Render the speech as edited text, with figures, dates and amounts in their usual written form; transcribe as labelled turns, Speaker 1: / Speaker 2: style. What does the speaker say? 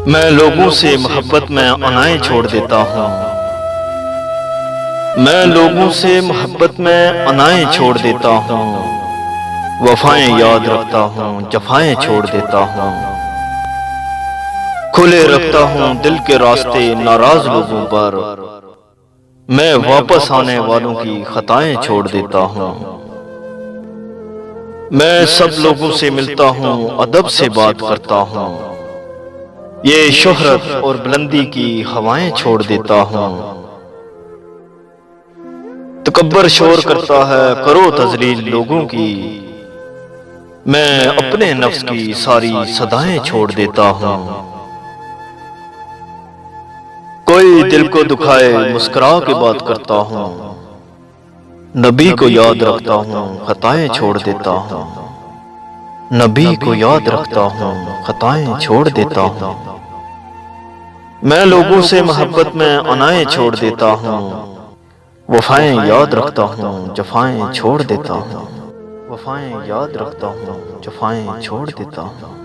Speaker 1: میں لوگوں سے محبت میں انائیں چھوڑ دیتا ہوں، میں لوگوں سے محبت میں انائیں چھوڑ دیتا ہوں، وفائیں یاد رکھتا ہوں، جفائیں چھوڑ دیتا ہوں، کھلے رکھتا ہوں دل کے راستے ناراض لوگوں پر، میں واپس آنے والوں کی خطائیں چھوڑ دیتا ہوں، میں سب لوگوں سے ملتا ہوں، ادب سے بات کرتا ہوں، یہ شہرت اور بلندی کی ہوائیں چھوڑ دیتا ہوں، تکبر شور کرتا ہے کرو تذلیل لوگوں کی، میں اپنے نفس کی ساری صدائیں چھوڑ دیتا ہوں، کوئی دل کو دکھائے مسکرا کے بات کرتا ہوں، نبی کو یاد رکھتا ہوں خطائیں چھوڑ دیتا ہوں، نبی کو یاد رکھتا ہوں خطائیں چھوڑ دیتا ہوں، میں لوگوں سے محبت میں انائیں چھوڑ دیتا ہوں، وفائیں یاد رکھتا ہوں جفائیں چھوڑ دیتا ہوں، وفائیں یاد رکھتا ہوں جفائیں چھوڑ دیتا ہوں۔